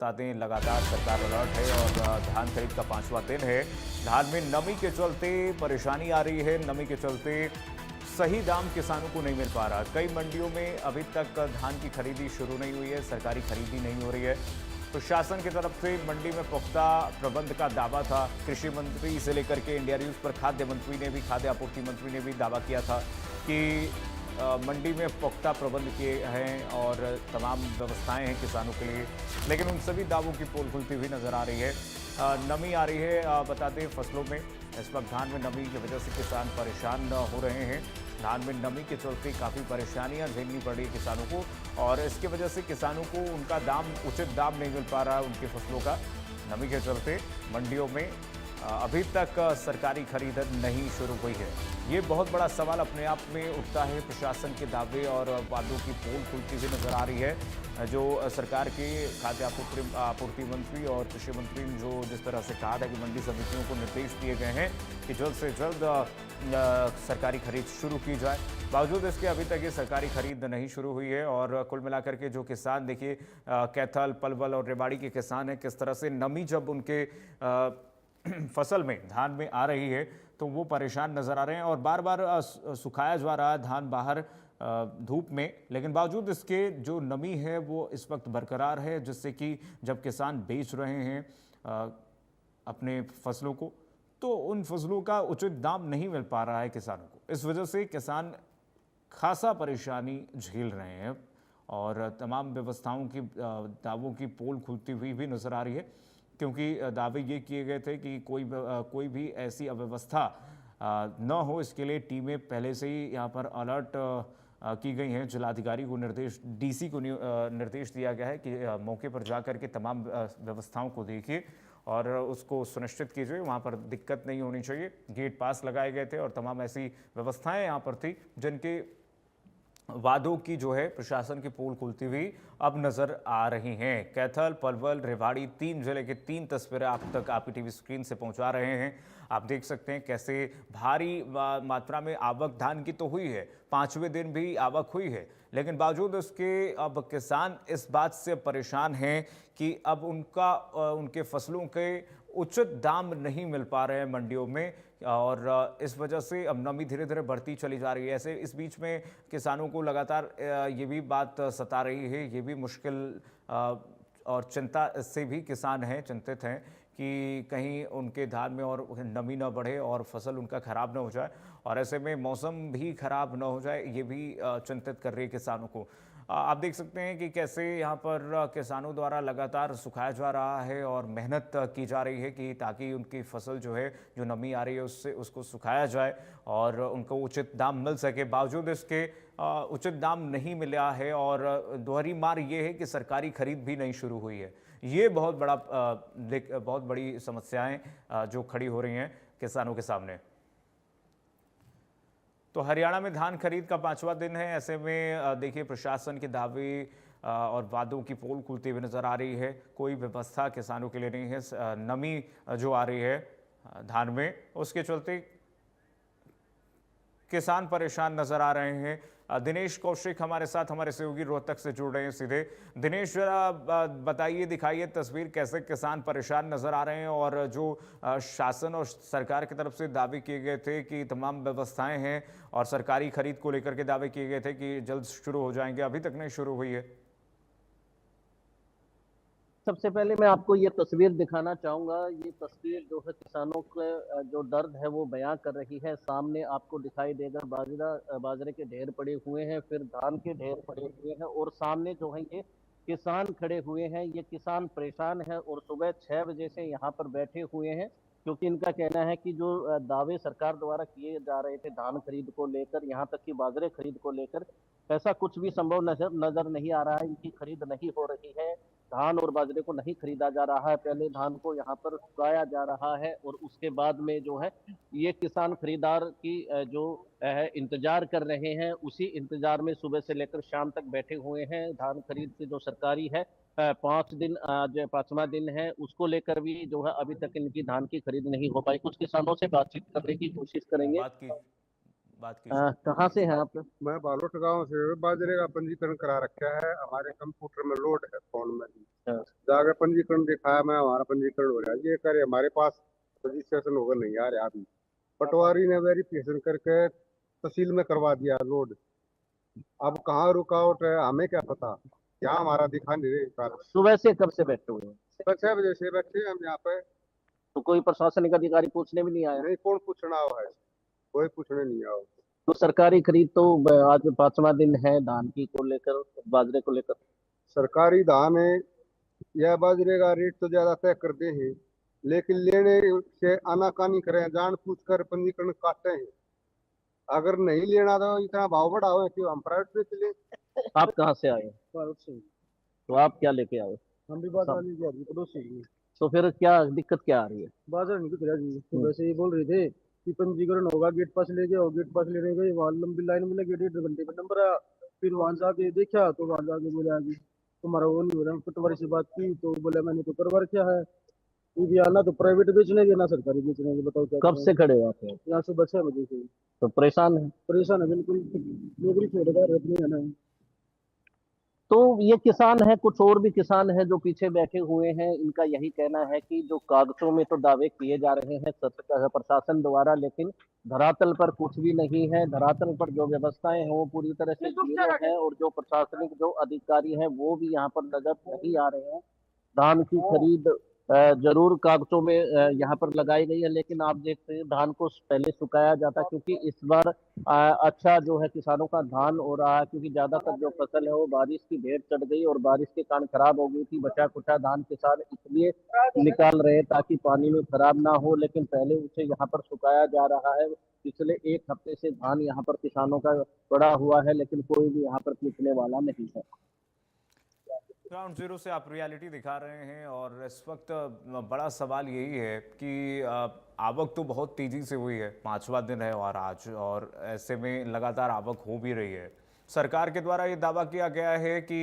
बता दें, लगातार सरकार अलर्ट है और धान खरीद का 5वां दिन है। धान में नमी के चलते परेशानी आ रही है। नमी के चलते सही दाम किसानों को नहीं मिल पा रहा। कई मंडियों में अभी तक धान की खरीदी शुरू नहीं हुई है, सरकारी खरीदी नहीं हो रही है। प्रशासन की तरफ से मंडी में पुख्ता प्रबंध का दावा था। कृषि मंत्री से लेकर के इंडिया न्यूज पर खाद्य मंत्री ने भी, खाद्य आपूर्ति मंत्री ने भी दावा किया था कि मंडी में पुख्ता प्रबंध किए हैं और तमाम व्यवस्थाएं हैं किसानों के लिए, लेकिन उन सभी दावों की पोल खुलती हुई नजर आ रही है। नमी आ रही है, बता दें फसलों में इस वक्त धान में नमी की वजह से किसान परेशान हो रहे हैं। धान में नमी के चलते काफ़ी परेशानियां झेलनी पड़ रही है किसानों को और इसकी वजह से किसानों को उनका दाम, उचित दाम नहीं मिल पा रहा है उनकी फसलों का। नमी के चलते मंडियों में अभी तक सरकारी खरीद नहीं शुरू हुई है। ये बहुत बड़ा सवाल अपने आप में उठता है। प्रशासन के दावे और वादों की पोल खुलती हुई नजर आ रही है। जो सरकार के खाद्य आपूर्ति मंत्री और कृषि मंत्री ने जो जिस तरह से कहा था कि मंडी समितियों को निर्देश दिए गए हैं कि जल्द से जल्द सरकारी खरीद शुरू की जाए, बावजूद इसके अभी तक ये सरकारी खरीद नहीं शुरू हुई है। और कुल मिलाकर के जो किसान, देखिए कैथल, पलवल और रेवाड़ी के किसान हैं, किस तरह से नमी जब उनके फसल में, धान में आ रही है तो वो परेशान नजर आ रहे हैं और बार बार सुखाया जा रहा है धान बाहर धूप में, लेकिन बावजूद इसके जो नमी है वो इस वक्त बरकरार है, जिससे कि जब किसान बेच रहे हैं अपने फसलों को तो उन फसलों का उचित दाम नहीं मिल पा रहा है किसानों को। इस वजह से किसान खासा परेशानी झेल रहे हैं और तमाम व्यवस्थाओं की, दावों की पोल खुलती हुई भी नजर आ रही है, क्योंकि दावे ये किए गए थे कि कोई भी ऐसी अव्यवस्था न हो, इसके लिए टीमें पहले से ही यहाँ पर अलर्ट की गई हैं। जिलाधिकारी को निर्देश, डीसी को निर्देश दिया गया है कि मौके पर जाकर के तमाम व्यवस्थाओं को देखिए और उसको सुनिश्चित कीजिए, वहाँ पर दिक्कत नहीं होनी चाहिए। गेट पास लगाए गए थे और तमाम ऐसी व्यवस्थाएं यहाँ पर थी जिनके वादों की जो है प्रशासन की पोल खुलती हुई अब नजर आ रही हैं। कैथल, पलवल, रेवाड़ी, 3 जिले के 3 तस्वीरें आप तक आपकी टीवी स्क्रीन से पहुंचा रहे हैं। आप देख सकते हैं कैसे भारी मात्रा में आवक धान की तो हुई है, 5वें दिन भी आवक हुई है, लेकिन बावजूद उसके अब किसान इस बात से परेशान हैं कि अब उनके फसलों के उचित दाम नहीं मिल पा रहे हैं मंडियों में और इस वजह से अब नमी धीरे धीरे बढ़ती चली जा रही है। ऐसे इस बीच में किसानों को लगातार ये भी बात सता रही है, ये भी मुश्किल और चिंता से भी किसान हैं, चिंतित हैं कि कहीं उनके धान में और नमी न बढ़े और फसल उनका खराब न हो जाए और ऐसे में मौसम भी खराब न हो जाए, ये भी चिंतित कर रही है किसानों को। आप देख सकते हैं कि कैसे यहाँ पर किसानों द्वारा लगातार सुखाया जा रहा है और मेहनत की जा रही है कि ताकि उनकी फसल जो है, जो नमी आ रही है उससे उसको सुखाया जाए और उनको उचित दाम मिल सके। बावजूद इसके उचित दाम नहीं मिला है और दोहरी मार ये है कि सरकारी खरीद भी नहीं शुरू हुई है। ये बहुत बड़ी समस्याएं जो खड़ी हो रही हैं किसानों के सामने। तो हरियाणा में धान खरीद का 5वां दिन है। ऐसे में देखिए प्रशासन के दावे और वादों की पोल खुलती हुई नजर आ रही है। कोई व्यवस्था किसानों के लिए नहीं है। नमी जो आ रही है धान में, उसके चलते किसान परेशान नजर आ रहे हैं। दिनेश कौशिक हमारे साथ, हमारे सहयोगी रोहतक से जुड़ रहे हैं सीधे। दिनेश, जरा बताइए, दिखाइए तस्वीर, कैसे किसान परेशान नजर आ रहे हैं और जो शासन और सरकार की तरफ से दावे किए गए थे कि तमाम व्यवस्थाएं हैं और सरकारी खरीद को लेकर के दावे किए गए थे कि जल्द शुरू हो जाएंगे, अभी तक नहीं शुरू हुई है। सबसे पहले मैं आपको ये तस्वीर दिखाना चाहूंगा। ये तस्वीर जो है किसानों के जो दर्द है वो बयां कर रही है। सामने आपको दिखाई देगा बाजरे के ढेर पड़े हुए हैं, फिर धान के ढेर पड़े हुए हैं और सामने जो है ये किसान खड़े हुए हैं। ये किसान परेशान है और सुबह 6 बजे से यहाँ पर बैठे हुए हैं, क्योंकि इनका कहना है कि जो दावे सरकार द्वारा किए जा रहे थे धान खरीद को लेकर, यहाँ तक कि बाजरे खरीद को लेकर, ऐसा कुछ भी संभव नजर नहीं आ रहा है। इनकी खरीद नहीं हो रही है। धान और बाजरे को नहीं खरीदा जा रहा है। पहले धान को यहाँ पर सुखाया जा रहा है और उसके बाद में जो है ये किसान खरीदार की जो है इंतजार कर रहे हैं। उसी इंतजार में सुबह से लेकर शाम तक बैठे हुए हैं। धान खरीद की जो सरकारी है 5 दिन, आज 5वां दिन है, उसको लेकर भी जो है अभी तक इनकी धान की खरीद नहीं हो पाई। कुछ किसानों से बातचीत करने की कोशिश करेंगे। बात की बात कीजिए। कहाँ से हैं आप? मैं बालोट गांव से बाजरे का पंजीकरण करा रखा है, हमारे कंप्यूटर में लोड है फोन में। हाँ। जाकर पंजीकरण दिखाया, मैं हमारा पंजीकरण हो रहा है, ये करे हमारे पास रजिस्ट्रेशन होकर नहीं आ रहा अभी। पटवारी ने वेरिफिकेशन करके तहसील में करवा दिया लोड। अब कहाँ रुकावट है हमें क्या पता, क्या हमारा दिखा नहीं रहे कार। सुबह से कब से बैठे हुए हैं? सुबह 6 बजे से बैठे हम यहाँ पे। तो कोई प्रशासनिक अधिकारी पूछने भी नहीं आया? नहीं, कौन पूछना हुआ है, कोई पूछने नहीं आओ। तो सरकारी खरीद तो आज 5वां दिन है धान की को लेकर, बाजरे को लेकर। सरकारी धान है, यह बाजरे का रेट तो ज्यादा तय करते हैं, लेकिन लेने से आनाकानी करें, जान पूछ कर पंजीकरण काटते हैं। अगर नहीं लेना तो इतना भाव बढ़ाओ कि हम प्राइवेट पे चले। आप कहाँ से आए? प्राइवेट से तो आप क्या लेके आए? हम भी बाजार लेके आ रही पड़ोसी की। तो फिर क्या दिक्कत क्या आ रही है? बाजार नहीं दिख रहा जी, तो वैसे ही बोल रहे थे कि पंजीकरण होगा, गेट पास ले जाओ। गेट पास लेने गए, वहाँ लंबी लाइन में लगे, 1.5 घंटे में नंबर आया। फिर वहां जाके देखा तो वहां जाके बोला कि तुम्हारा वो नहीं हो रहा। पटवारी से बात की तो बोला मैंने तो करवा रखा है, ये भी आना तो प्राइवेट बेचने के ना सरकारी बेचने के, बताओ क्या कब करें। से खड़े हो आप? यहाँ सुबह 6 बजे से। तो परेशान है? परेशान है बिल्कुल, नौकरी छोड़ेगा रखनी है ना। तो ये किसान है, कुछ और भी किसान है जो पीछे बैठे हुए हैं, इनका यही कहना है कि जो कागजों में तो दावे किए जा रहे हैं प्रशासन द्वारा, लेकिन धरातल पर कुछ भी नहीं है। धरातल पर जो व्यवस्थाएं हैं वो पूरी तरह से जीरो है, और जो प्रशासनिक जो अधिकारी हैं वो भी यहाँ पर नजर नहीं आ रहे हैं। धान की खरीद जरूर कागजों में यहाँ पर लगाई गई है, लेकिन आप देखते हैं धान को पहले सुखाया जाता, क्योंकि इस बार अच्छा जो है किसानों का धान हो रहा है, क्योंकि ज्यादातर जो फसल है वो बारिश की भेंट चढ़ गई और बारिश के कारण खराब हो गई थी। बचा कुचा धान किसान इसलिए निकाल रहे ताकि पानी में खराब ना हो, लेकिन पहले उसे यहाँ पर सुखाया जा रहा है। पिछले 1 हफ्ते से धान यहाँ पर किसानों का पड़ा हुआ है, लेकिन कोई भी यहाँ पर पूछने वाला नहीं है। ग्राउंड जीरो से आप रियलिटी दिखा रहे हैं, और इस वक्त बड़ा सवाल यही है कि आवक तो बहुत तेजी से हुई है, 5वां दिन है और आज, और ऐसे में लगातार आवक हो भी रही है। सरकार के द्वारा ये दावा किया गया है कि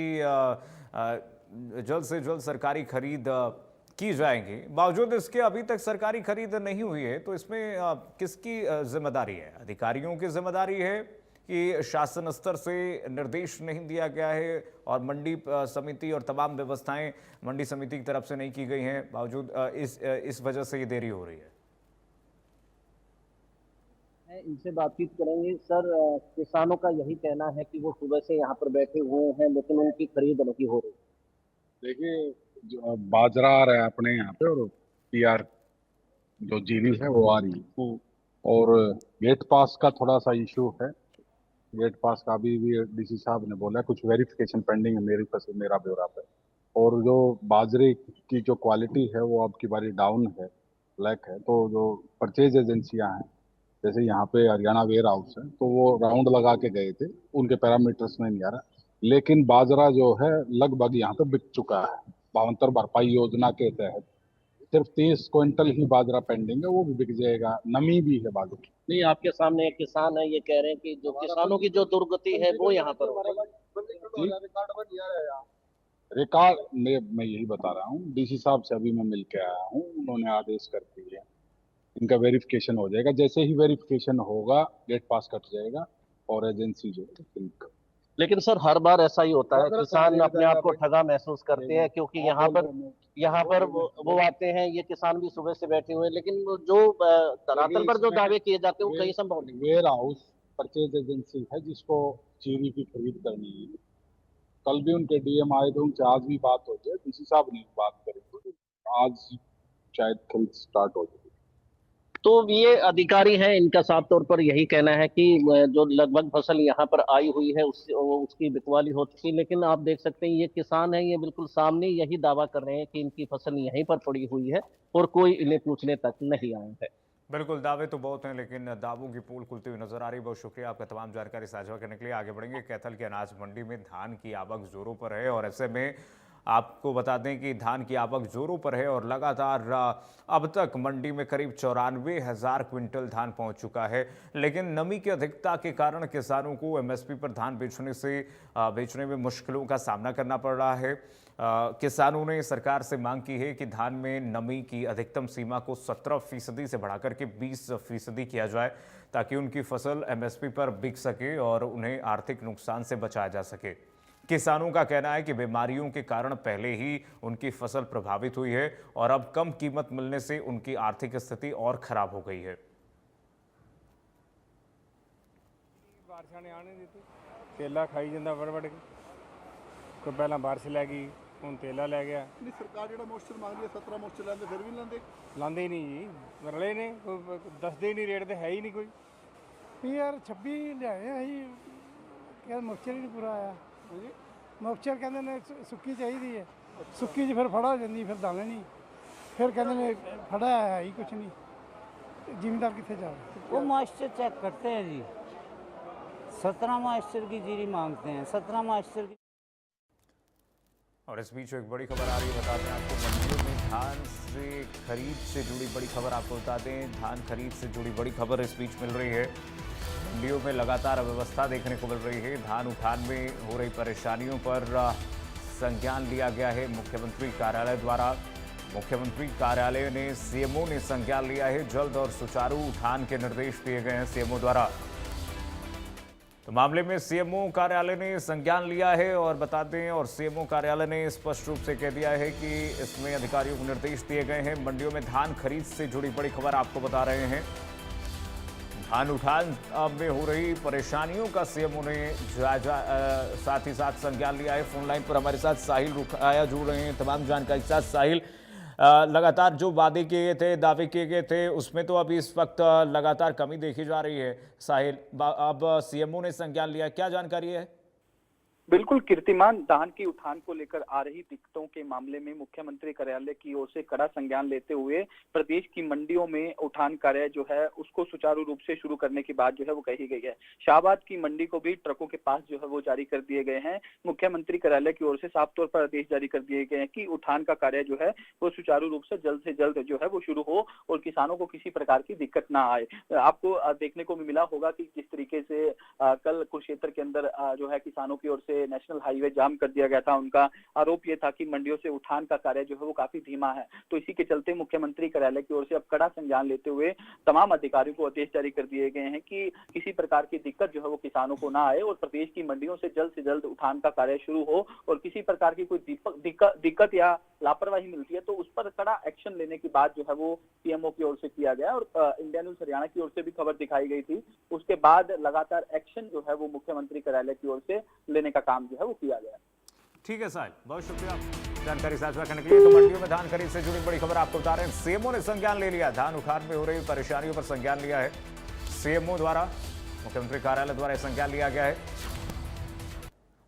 जल्द से जल्द सरकारी खरीद की जाएंगी, बावजूद इसके अभी तक सरकारी खरीद नहीं हुई है। तो इसमें किसकी जिम्मेदारी है? अधिकारियों की जिम्मेदारी है कि शासन स्तर से निर्देश नहीं दिया गया है और मंडी समिति और तमाम व्यवस्थाएं मंडी समिति की तरफ से नहीं की गई हैं, बावजूद इस वजह से ये देरी हो रही है? इनसे बातचीत करेंगे। सर, किसानों का यही कहना है कि वो सुबह से यहाँ पर बैठे हुए हैं, लेकिन उनकी खरीद नहीं हो रही। देखिए, जो बाजरा आ रहा है अपने यहाँ पे, और पीआर जो जीरी है वो आ रही है, और गेट पास का थोड़ा सा इशू है। गेट पास का अभी भी डीसी साहब ने बोला कुछ वेरिफिकेशन पेंडिंग है मेरी फसल मेरा ब्यौरा पे। और जो बाजरे की जो क्वालिटी है वो अब की बारी डाउन है, ब्लैक है। तो जो परचेज एजेंसियां हैं, जैसे यहाँ पे हरियाणा वेयर हाउस है, तो वो राउंड लगा के गए थे, उनके पैरामीटर्स में नहीं आ रहा। लेकिन बाजरा जो है लगभग यहाँ पे बिक चुका है। 72 भरपाई योजना के तहत सिर्फ 30 क्विंटल ही बाजरा पेंडिंग है, वो भी बिक जाएगा। नमी भी है बाजरे की। नहीं, आपके सामने एक किसान है, ये कह रहे हैं कि जो किसानों की जो दुर्गति है वो यहाँ पर हो रही है। रिकॉर्ड मैं यही बता रहा हूँ, डीसी साहब से अभी मैं मिल के आया हूँ, उन्होंने आदेश कर दिए, इनका वेरिफिकेशन हो जाएगा। जैसे ही वेरिफिकेशन होगा गेट पास कट जाएगा और एजेंसी जो है। लेकिन सर, हर बार ऐसा ही होता है, किसान अपने आप को ठगा महसूस करते हैं, क्योंकि यहाँ पर वो आते हैं, ये किसान भी सुबह से बैठे हुए हैं, लेकिन वो जो धरातल पर जो दावे किए जाते हैं वो कहीं संभव नहीं। वेयर हाउस परचेज एजेंसी है जिसको चीनी की खरीद करनी है। कल भी उनके डीएम आए थे, उनसे आज भी बात हो जाए, डीसी साहब ने बात करी तो आज शायद खरीद स्टार्ट हो जाए। तो ये अधिकारी हैं, इनका साफ तौर पर यही कहना है कि जो लगभग फसल यहाँ पर आई हुई है उसकी बिकवाली हो चुकी है। लेकिन आप देख सकते हैं ये किसान है, ये बिल्कुल सामने यही दावा कर रहे हैं कि इनकी फसल यहीं पर पड़ी हुई है और कोई इन्हें पूछने तक नहीं आया है। बिल्कुल, दावे तो बहुत हैं, लेकिन दावों की पोल खुलती हुई नजर आ रही है। बहुत शुक्रिया आपका तमाम जानकारी साझा करने के लिए। आगे बढ़ेंगे। कैथल की अनाज मंडी में धान की आवक जोरों पर है, और ऐसे में आपको बता दें कि धान की आवक जोरों पर है और लगातार अब तक मंडी में करीब 94,000 क्विंटल धान पहुंच चुका है। लेकिन नमी की अधिकता के कारण किसानों को एमएसपी पर धान बेचने में मुश्किलों का सामना करना पड़ रहा है। किसानों ने सरकार से मांग की है कि धान में नमी की अधिकतम सीमा को 17% से बढ़ाकर के 20% किया जाए, ताकि उनकी फसल एमएसपी पर बिक सके और उन्हें आर्थिक नुकसान से बचाया जा सके। किसानों का कहना है कि बीमारियों के कारण पहले ही उनकी फसल प्रभावित हुई है और अब कम कीमत मिलने से उनकी आर्थिक स्थिति और खराब हो गई है। बारिश ने आने दी तेला खाई जाता वड़ वड़ के कोई पहला बारिश लै गई हूँ तेला लै गया। नहीं सरकार जो मॉइस्चर मांग रही है 17 मॉइस्चर लाते फिर भी लाते लाते ही नहीं जी, रले ने कोई दसते ही नहीं, रेट तो है ही नहीं कोई। यार 26 लियाए क्या मॉइस्चर ही नहीं पूरा आया। मॉइस्चर कहते ने सुक्की चाहिए है, सुक्की फिर फड़ा हो जाती, फिर दाने नहीं, फिर कहते ने फड़ा है ही कुछ नहीं, जिमीदार कितने जाए। वो मॉइस्चर चेक करते हैं जी, 17 मॉइस्चर की जीरी मांगते हैं, 17 मॉइस्चर की। और इस बीच एक बड़ी खबर आ रही है, बताते हैं आपको मंडियों में धान से खरीद से जुड़ी बड़ी खबर आपको बता दें। धान खरीद से जुड़ी बड़ी खबर इस बीच मिल रही है। मंडियों में लगातार अव्यवस्था देखने को मिल रही है। धान उठान में हो रही परेशानियों पर संज्ञान लिया गया है मुख्यमंत्री कार्यालय द्वारा। मुख्यमंत्री कार्यालय ने सीएमओ ने संज्ञान लिया है। जल्द और सुचारू उठान के निर्देश दिए गए हैं सीएमओ द्वारा। तो मामले में सीएमओ कार्यालय ने संज्ञान लिया है और बता दें, और सीएमओ कार्यालय ने स्पष्ट रूप से कह दिया है कि इसमें अधिकारियों को निर्देश दिए गए हैं। मंडियों में धान खरीद से जुड़ी बड़ी खबर आपको बता रहे हैं। धान उठान में हो रही परेशानियों का सीएमओ ने जायजा साथ ही साथ संज्ञान लिया है। फोन लाइन पर हमारे साथ साहिल रुखाया जुड़ रहे हैं तमाम जानकारी के साथ। साहिल, लगातार जो वादे किए गए थे, दावे किए गए थे, उसमें तो अभी इस वक्त लगातार कमी देखी जा रही है। साहिल, अब सीएमओ ने संज्ञान लिया, क्या जानकारी है? बिल्कुल कीर्तिमान, धान की उठान को लेकर आ रही दिक्कतों के मामले में मुख्यमंत्री कार्यालय की ओर से कड़ा संज्ञान लेते हुए प्रदेश की मंडियों में उठान कार्य जो है उसको सुचारू रूप से शुरू करने की बात जो है वो कही गई है। शाहबाद की मंडी को भी ट्रकों के पास जो है वो जारी कर दिए गए हैं। मुख्यमंत्री कार्यालय की ओर से साफ तौर पर आदेश जारी कर दिए गए हैं कि उठान का कार्य जो है वो सुचारू रूप से जल्द जो है वो शुरू हो और किसानों को किसी प्रकार की दिक्कत ना आए। आपको देखने को मिला होगा कि जिस तरीके से कल कुरुक्षेत्र के अंदर जो है किसानों की ओर से नेशनल हाईवे जाम कर दिया गया था। उनका आरोप ये था कि मंडियों से उठान का कार्य जो है वो काफी धीमा है। तो इसी के चलते मुख्यमंत्री कार्यालय की ओर से अब कड़ा संज्ञान लेते हुए तमाम अधिकारियों को आदेश जारी कर दिए गए हैं कि किसी प्रकार की दिक्कत जो है वो किसानों को ना आए और प्रदेश की मंडियों से जल्द उठान का कार्य शुरू हो और किसी प्रकार की कोई दिक्कत या लापरवाही मिलती है तो उस पर कड़ा एक्शन लेने की बात जो है वो सीएमओ की ओर से किया गया। और इंडिया न्यूज हरियाणा की ओर से भी खबर दिखाई गई थी। उसके बाद लगातार एक्शन जो है वो मुख्यमंत्री कार्यालय की ओर से लेने का काम जो है वो किया गया। ठीक है साहिल, बहुत शुक्रिया जानकारी साझा करने के लिए। तो मंडियों में धान खरीद से जुड़ी बड़ी खबर आपको बता रहे हैं। सीएमओ ने संज्ञान ले लिया, धान उठान में हो रही परेशानियों पर संज्ञान लिया है सीएमओ द्वारा, मुख्यमंत्री कार्यालय द्वारा संज्ञान लिया गया है।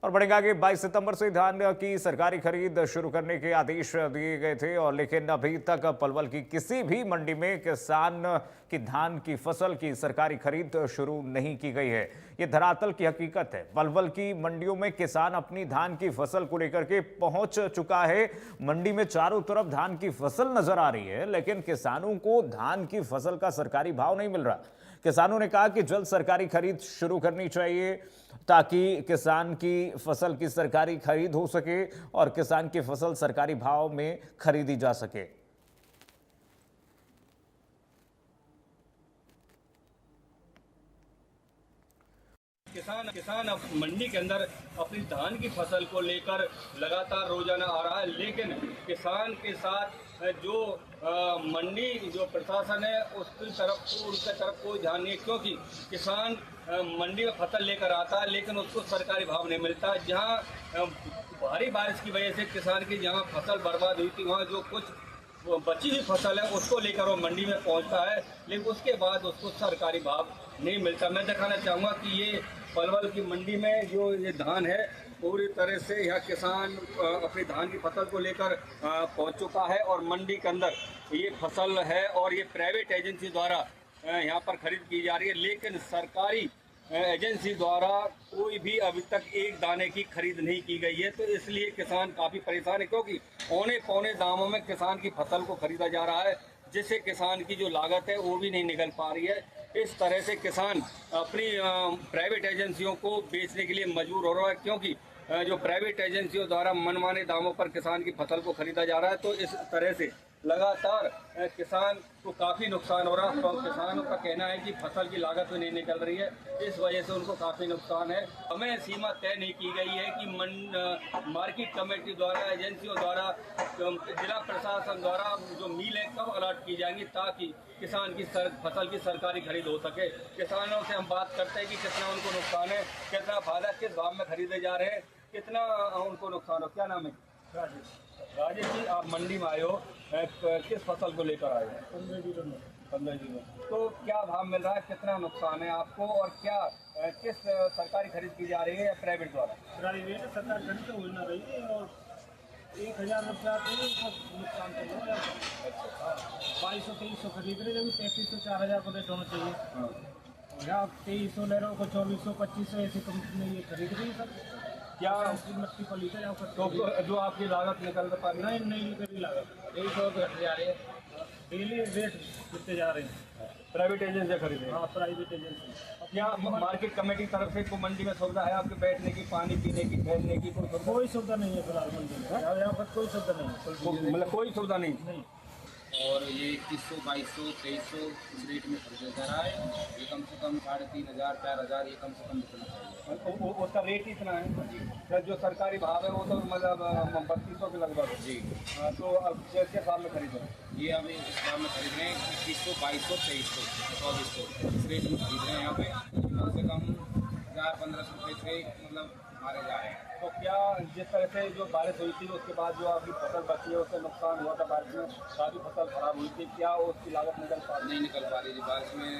और बढ़ेगा आगे, 22 सितंबर से धान की सरकारी खरीद शुरू करने के आदेश दिए गए थे और लेकिन अभी तक पलवल की किसी भी मंडी में किसान की धान की फसल की सरकारी खरीद शुरू नहीं की गई है। ये धरातल की हकीकत है। पलवल की मंडियों में किसान अपनी धान की फसल को लेकर के पहुंच चुका है। मंडी में चारों तरफ धान की फसल नजर आ रही है, लेकिन किसानों को धान की फसल का सरकारी भाव नहीं मिल रहा। किसानों ने कहा कि जल्द सरकारी खरीद शुरू करनी चाहिए ताकि किसान की फसल की सरकारी खरीद हो सके और किसान की फसल सरकारी भाव में खरीदी जा सके। किसान अब मंडी के अंदर अपनी धान की फसल को लेकर लगातार रोजाना आ रहा है, लेकिन किसान के साथ जो मंडी जो प्रशासन है उसकी तरफ कोई ध्यान नहीं है, क्योंकि किसान मंडी में फसल लेकर आता है लेकिन उसको सरकारी भाव नहीं मिलता। जहां भारी बारिश की वजह से किसान की जहां फसल बर्बाद हुई थी वहां जो कुछ बची हुई फसल है उसको लेकर वो मंडी में पहुंचता है, लेकिन उसके बाद उसको सरकारी भाव नहीं मिलता। मैं दिखाना चाहूँगा कि ये पलवल की मंडी में जो ये धान है पूरी तरह से यहाँ किसान अपनी धान की फसल को लेकर पहुँच चुका है और मंडी के अंदर ये फसल है और ये प्राइवेट एजेंसी द्वारा यहाँ पर खरीद की जा रही है, लेकिन सरकारी एजेंसी द्वारा कोई भी अभी तक एक दाने की खरीद नहीं की गई है। तो इसलिए किसान काफ़ी परेशान है, क्योंकि औने पौने दामों में किसान की फसल को खरीदा जा रहा है, जिससे किसान की जो लागत है वो भी नहीं निकल पा रही है। इस तरह से किसान अपनी प्राइवेट एजेंसियों को बेचने के लिए मजबूर हो रहा है, क्योंकि जो प्राइवेट एजेंसियों द्वारा मनमाने दामों पर किसान की फसल को खरीदा जा रहा है। तो इस तरह से लगातार किसान को काफ़ी नुकसान हो रहा है। तो किसानों का कहना है कि फसल की लागत भी नहीं निकल रही है, इस वजह से उनको काफ़ी नुकसान है। हमें सीमा तय नहीं की गई है कि मार्केट कमेटी द्वारा, एजेंसियों द्वारा, जिला प्रशासन द्वारा जो मिल है कब अलर्ट की जाएंगी, ताकि किसान की फसल की सरकारी खरीद हो सके। किसानों से हम बात करते हैं कि कितना उनको नुकसान है, कितना फायदा, किस भाव में खरीदे जा रहे हैं, कितना उनको नुकसान हो। क्या नाम है? राजेश जी, आप मंडी में आए हो, किस फसल को लेकर आए हो? 15 जीरो। तो क्या भाव मिल रहा है, कितना नुकसान है आपको, और क्या किस सरकारी खरीद की जा रही है या प्राइवेट द्वारा? प्राइवेट सरकार खरीद तो हो ना रही है, और 1000 रुपया नुकसान तो हो रहा है। 2200-2300 खरीद रहे, जब 3300-4000 को रेट होना चाहिए। यहाँ 2300 ले रहे हो, 2400-2500 ऐसी कंपनी ये खरीद रही है सब। क्या मट्टी पर लीटर तो जो आपकी लागत निकल पा रही है? नहीं निकल रही लागत, 2300 घट जा रही है, डेली रेट गिरते जा रहे हैं। प्राइवेट एजेंसी खरीद रहे हैं? हाँ, प्राइवेट एजेंसी। क्या मार्केट कमेटी की तरफ से को मंडी में सुविधा है आपके बैठने की, पानी पीने की, ठहरने की? कोई सुविधा नहीं है फिलहाल मंडी में, यहाँ पर कोई सुविधा नहीं है, मतलब कोई सुविधा नहीं। और ये 2100, 2200, 2300 इस रेट में खरीदा जा रहा है। ये कम से कम 3500, 4000 ये कम से कम बिकना चाहिए। उसका रेट ही इतना है। जो सरकारी भाव है वो तो मतलब 3200 के लगभग है। जी। तो अब किस भाव में खरीदे? ये अभी इस भाव में खरीद रहे हैं 2100, 2200, 2300, 2400 इस रेट में खरीद रहे हैं। यहाँ पे कम से कम 1000-1500 रुपये से मतलब मारे जा रहे हैं। तो क्या जिस तरह से जो बारिश हुई थी उसके बाद जो आपकी फसल बची है उससे नुकसान हुआ था, बारिश में काफ़ी फसल खराब हुई थी, क्या उसकी लागत निकल पा नहीं निकल पा रही थी? बारिश में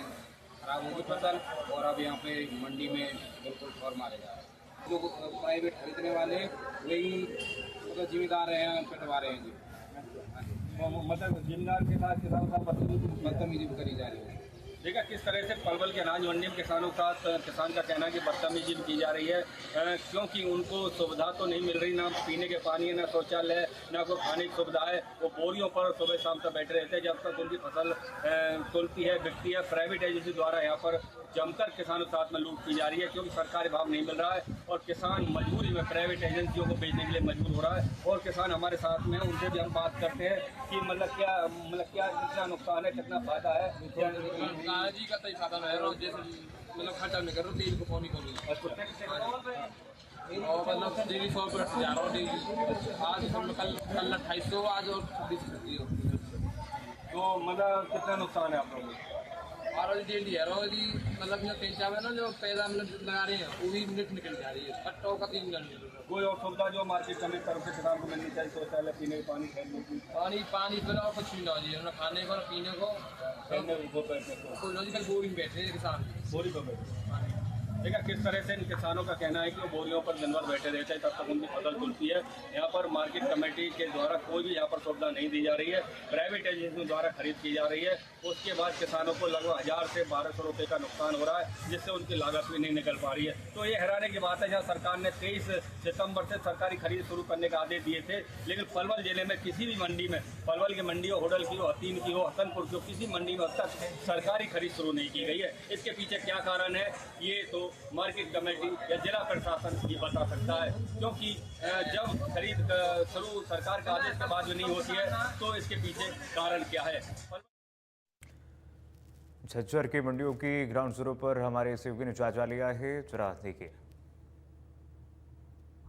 खराब होगी फसल, और अब यहाँ पे मंडी में बिल्कुल ठोर मारे जा रहे हैं। जो प्राइवेट खरीदने वाले वही मतलब जिम्मेदार हैं, पिटवा रहे हैं जी। मतलब जिम्मेदार के साथ किसानों का बदतमीजी भी करी जा रही है। देखा किस तरह से पलवल के अनाज मंडी में किसानों का किसान का कहना है कि बदतमीजी की जा रही है, क्योंकि उनको सुविधा तो नहीं मिल रही, ना पीने के पानी है, ना शौचालय, ना कोई खाने की सुविधा है। वो बोरियों पर सुबह शाम तक बैठे रहते हैं जब तक उनकी फसल तुलती है, बिकती है। प्राइवेट एजेंसी द्वारा यहाँ पर जमकर किसानों के साथ में लूट की जा रही है, क्योंकि सरकारी भाव नहीं मिल रहा है और किसान मजबूरी में प्राइवेट एजेंसियों को बेचने के लिए मजबूर हो रहा है। और किसान हमारे साथ में हैं, उनसे भी हम बात करते हैं कि मतलब क्या कितना नुकसान है, कितना फायदा है। जी का तो फायदा नहीं है, जैसे मतलब खर्चा नहीं कर रहा, तेल को पानी को भी और मतलब डेली 100 रुपये जा रहा हूँ डेली। आज कल 2800, आज और 2600। तो मतलब कितना नुकसान है आप लोगों को? और डेली है रोजी मतलब जो पेंचा है ना, जो पैदा मतलब लगा रहे हैं वो भी मिनट निकल जा रही है। कट्टों का 3 मिनट। कोई और सुविधा जो मार्केट कमेटी तरफ से किसान को मिलनी चाहिए, शौचालय, पीने का पानी, ठहरने की? पानी फिर और कुछ भी ना हो जी, ना खाने को, ना पीने को, कोई लॉजिकल बोरिंग बैठे हैं किसान, बोरी पर बैठे। देखा किस तरह से इन किसानों का कहना है कि वो बोरियों पर दिन भर बैठे रहते हैं, तब तक उनकी फसल खुलती है। यहाँ पर मार्केट कमेटी के द्वारा कोई भी यहाँ पर सुविधा नहीं दी जा रही है, प्राइवेट एजेंसियों द्वारा खरीद की जा रही है। उसके बाद किसानों को लगभग 1000 से 1200 रुपये का नुकसान हो रहा है, जिससे उनकी लागत भी नहीं निकल पा रही है। तो ये हैरानी की बात है, जहाँ सरकार ने 23 सितंबर से सरकारी खरीद शुरू करने का आदेश दिए थे, लेकिन पलवल जिले में किसी भी मंडी में, पलवल की मंडी हो, होडल की हो, हतीन की हो, हसनपुर की हो, किसी मंडी में अब तक सरकारी खरीद शुरू नहीं की गई है। इसके पीछे क्या कारण है, ये तो मार्केट कमेटी या जिला प्रशासन ये बता सकता है, क्योंकि जब खरीद शुरू सरकार के आदेश के बाद जो नहीं होती है तो इसके पीछे कारण क्या है। झज्जर की मंडियों की ग्राउंड जीरो पर हमारे सहयोगी ने जायजा लिया है, जरा देखिए।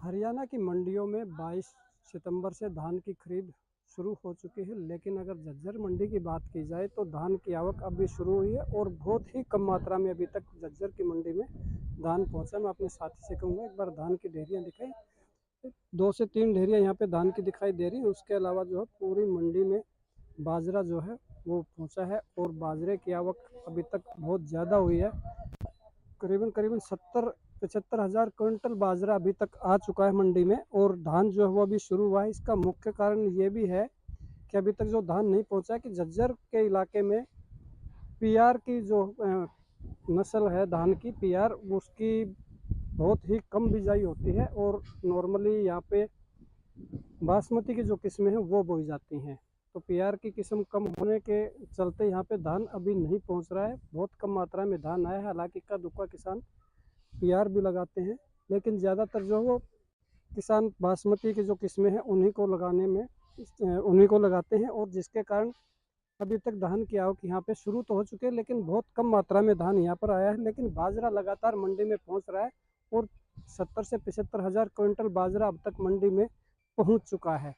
हरियाणा की मंडियों में 22 सितंबर से धान की खरीद शुरू हो चुकी है, लेकिन अगर झज्जर मंडी की बात की जाए तो धान की आवक अभी शुरू हुई है और बहुत ही कम मात्रा में अभी तक झज्जर की मंडी में धान पहुंचा। मैं अपने साथी से कहूँगा एक बार धान की ढेरियाँ दिखाई, 2 से 3 ढेरियाँ यहाँ पे धान की दिखाई दे रही है। उसके अलावा जो है पूरी मंडी में बाजरा जो है वो पहुंचा है और बाजरे की आवक अभी तक बहुत ज़्यादा हुई है। करीबन 70-75 हज़ार क्विंटल बाजरा अभी तक आ चुका है मंडी में और धान जो है वो अभी शुरू हुआ है। इसका मुख्य कारण ये भी है कि अभी तक जो धान नहीं पहुंचा है कि झज्जर के इलाके में पीआर की जो नस्ल है धान की पीआर, उसकी बहुत ही कम बिजाई होती है और नॉर्मली यहाँ पे बासमती की जो किस्में हैं वो बोई जाती हैं। तो पीआर की किस्म कम होने के चलते यहाँ पे धान अभी नहीं पहुँच रहा है, बहुत कम मात्रा में धान आया है। हालांकि इक्का दुक्का किसान पीआर भी लगाते हैं, लेकिन ज़्यादातर जो वो किसान बासमती की जो किस्में हैं उन्हीं को लगाते हैं, और जिसके कारण अभी तक धान की आवक यहाँ पे शुरू तो हो चुके हैं, लेकिन बहुत कम मात्रा में धान यहाँ पर आया है। लेकिन बाजरा लगातार मंडी में पहुँच रहा है और 70 से 75 हज़ार क्विंटल बाजरा अब तक मंडी में पहुँच चुका है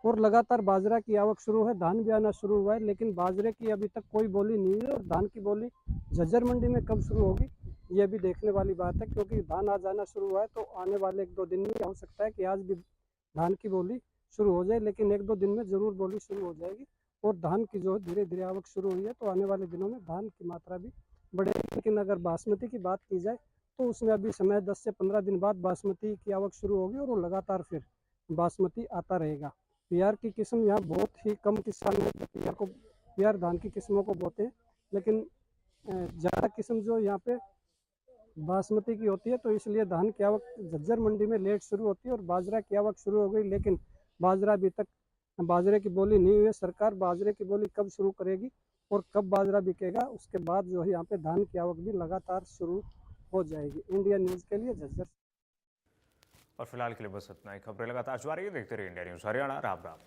और लगातार बाजरा की आवक शुरू है। धान भी आना शुरू हुआ है, लेकिन बाजरे की अभी तक कोई बोली नहीं है और धान की बोली झज्जर मंडी में कब शुरू होगी ये भी देखने वाली बात है, क्योंकि धान आज आना शुरू हुआ है तो आने वाले 1-2 दिन में हो सकता है कि आज भी धान की बोली शुरू हो जाए, लेकिन 1-2 दिन में ज़रूर बोली शुरू हो जाएगी और धान की जो धीरे धीरे आवक शुरू हुई है तो आने वाले दिनों में धान की मात्रा भी बढ़ेगी। लेकिन अगर बासमती की बात की जाए तो उसमें अभी समय 10 से 15 दिन बाद बासमती की आवक शुरू होगी और वो लगातार फिर बासमती आता रहेगा। पीआर की किस्म यहाँ बहुत ही कम किसान पीआर धान की किस्मों को बोते हैं, लेकिन ज़्यादा किस्म जो यहाँ पे बासमती की होती है, तो इसलिए धान की आवक झज्जर मंडी में लेट शुरू होती है और बाजरा की आवक शुरू हो गई, लेकिन बाजरा अभी तक बाजरे की बोली नहीं हुई है। सरकार बाजरे की बोली कब शुरू करेगी और कब बाजरा बिकेगा, उसके बाद जो है यहाँ पे धान की आवक भी लगातार शुरू हो जाएगी। इंडिया न्यूज़ के लिए झज्जर। और फिलहाल के लिए बस इतना ही। खबरें लगातार जारी है, देखते रहिए इंडिया न्यूज़ हरियाणा। राम राम।